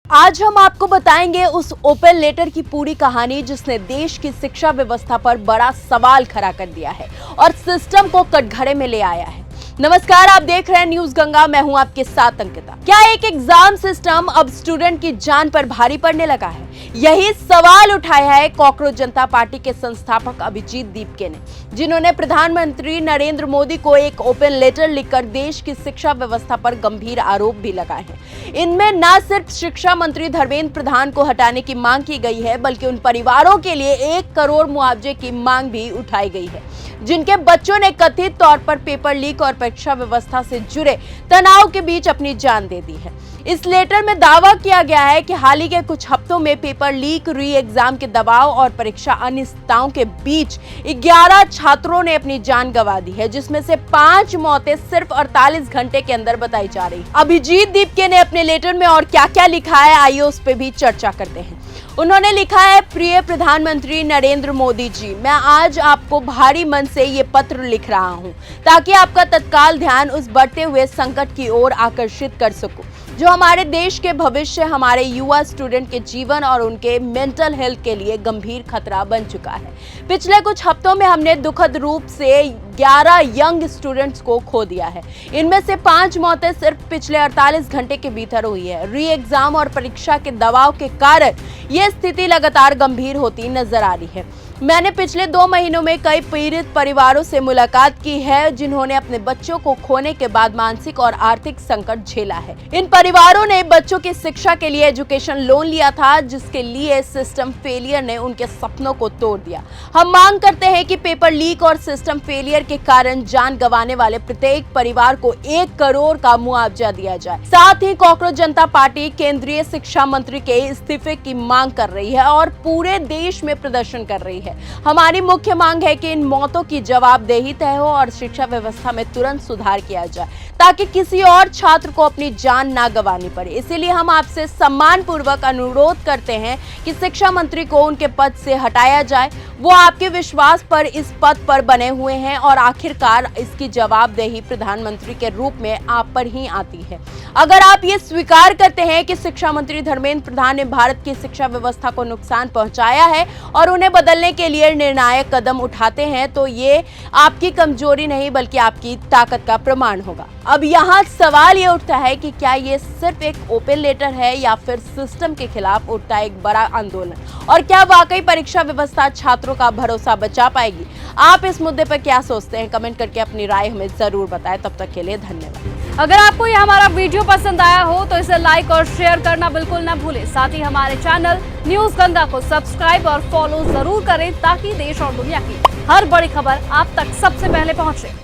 आज हम आपको बताएंगे उस ओपन लेटर की पूरी कहानी जिसने देश की शिक्षा व्यवस्था पर बड़ा सवाल खड़ा कर दिया है और सिस्टम को कटघरे में ले आया है। नमस्कार, आप देख रहे हैं न्यूज गंगा। मैं हूं आपके साथ अंकिता। क्या एक एग्जाम सिस्टम अब स्टूडेंट की जान पर भारी पड़ने लगा है? यही सवाल उठाया है कॉकरोच जनता पार्टी के संस्थापक अभिजीत दीपके ने, जिन्होंने प्रधानमंत्री नरेंद्र मोदी को एक ओपन लेटर लिखकर देश की शिक्षा व्यवस्था पर गंभीर आरोप भी लगाए हैं। इनमें न सिर्फ शिक्षा मंत्री धर्मेंद्र प्रधान को हटाने की मांग की गई है, बल्कि उन परिवारों के लिए 1 करोड़ मुआवजे की मांग भी उठाई गई है जिनके बच्चों ने कथित तौर पर पेपर लीक और परीक्षा व्यवस्था से जुड़े तनाव के बीच अपनी जान दे दी है। इस लेटर में दावा किया गया है कि हाल ही के कुछ हफ्तों में पेपर लीक, री एग्जाम के दबाव और परीक्षा अनिश्चितताओं के बीच 11 छात्रों ने अपनी जान गंवा दी है, जिसमें से 5 मौतें सिर्फ 48 घंटे के अंदर बताई जा रही है। अभिजीत दीपके ने अपने लेटर में और क्या-क्या लिखा है, आइए उस पर भी चर्चा करते हैं। उन्होंने लिखा है, प्रिय प्रधानमंत्री नरेंद्र मोदी जी, मैं आज आपको भारी मन से ये पत्र लिख रहा हूँ ताकि आपका तत्काल ध्यान उस बढ़ते हुए संकट की ओर आकर्षित कर सकूं जो हमारे देश के भविष्य, हमारे युवा स्टूडेंट के जीवन और उनके मेंटल हेल्थ के लिए गंभीर खतरा बन चुका है। पिछले कुछ हफ्तों में हमने दुखद रूप से 11 यंग स्टूडेंट्स को खो दिया है। इनमें से 5 मौतें सिर्फ पिछले 48 घंटे के भीतर हुई है। री एग्जाम और परीक्षा के दबाव के कारण ये स्थिति लगातार गंभीर होती नजर आ रही है। मैंने पिछले 2 महीनों में कई पीड़ित परिवारों से मुलाकात की है जिन्होंने अपने बच्चों को खोने के बाद मानसिक और आर्थिक संकट झेला है। इन परिवारों ने बच्चों की शिक्षा के लिए एजुकेशन लोन लिया था, जिसके लिए सिस्टम फेलियर ने उनके सपनों को तोड़ दिया। हम मांग करते हैं कि पेपर लीक और सिस्टम फेलियर के कारण जान गंवाने वाले प्रत्येक परिवार को 1 करोड़ का मुआवजा दिया जाए। साथ ही कॉकरोच जनता पार्टी केंद्रीय शिक्षा मंत्री के इस्तीफे की मांग कर रही है और पूरे देश में प्रदर्शन कर रही है। हमारी मुख्य मांग है कि इन मौतों की जवाबदेही तय हो और शिक्षा व्यवस्था में तुरंत सुधार किया जाए ताकि किसी और छात्र को अपनी जान ना गंवानी पड़े। इसीलिए हम आपसे सम्मानपूर्वक अनुरोध करते हैं कि शिक्षा मंत्री को उनके पद से हटाया जाए। वो आपके विश्वास पर इस पद पर बने हुए हैं और आखिरकार इसकी जवाबदेही प्रधानमंत्री के रूप में आप पर ही आती है। अगर आप ये स्वीकार करते हैं कि शिक्षा मंत्री धर्मेंद्र प्रधान ने भारत की शिक्षा व्यवस्था को नुकसान पहुंचाया है और उन्हें बदलने के लिए निर्णायक कदम उठाते हैं, तो ये आपकी कमजोरी नहीं बल्कि आपकी ताकत का प्रमाण होगा। अब यहाँ सवाल ये उठता है कि क्या ये सिर्फ एक ओपन लेटर है या फिर सिस्टम के खिलाफ उठता है एक बड़ा आंदोलन, और क्या वाकई परीक्षा व्यवस्था छात्रों का भरोसा बचा पाएगी? आप इस मुद्दे पर क्या सोचते हैं? कमेंट करके अपनी राय हमें जरूर बताएं। तब तक के लिए धन्यवाद। अगर आपको ये हमारा वीडियो पसंद आया हो तो इसे लाइक और शेयर करना बिल्कुल ना भूलें। साथ ही हमारे चैनल न्यूज गंगा को सब्सक्राइब और फॉलो जरूर करें ताकि देश और दुनिया की हर बड़ी खबर आप तक सबसे पहले पहुंचे।